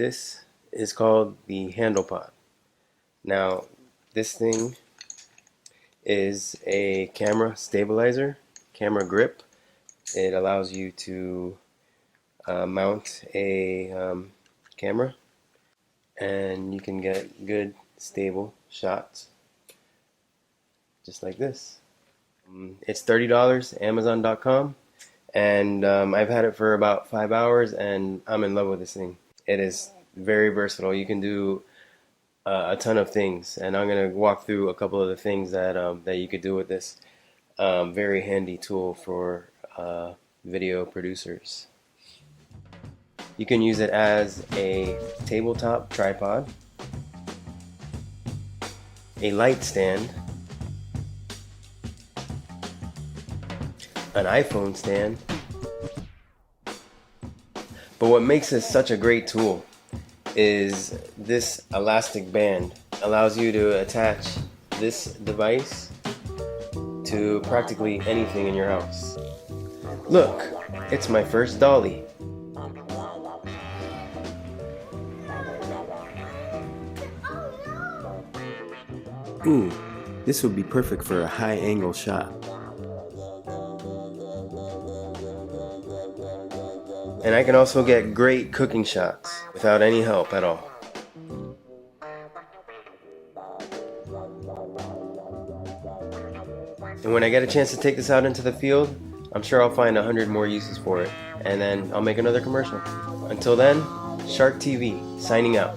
This is called the Handlepod. Now, this thing is a camera stabilizer, camera grip. It allows you to mount a camera, and you can get good, stable shots, just like this. It's $30, Amazon.com, and I've had it for about 5 hours, and I'm in love with this thing. It is very versatile. You can do a ton of things, and I'm going to walk through a couple of the things that you could do with this very handy tool for video producers. You can use it as a tabletop tripod, a light stand, an iPhone stand. But what makes this such a great tool is this elastic band. Allows you to attach this device to practically anything in your house. Look, it's my first dolly. Ooh, this would be perfect for a high angle shot. And I can also get great cooking shots without any help at all. And when I get a chance to take this out into the field, I'm sure I'll find 100 more uses for it. And then I'll make another commercial. Until then, Shark TV, signing out.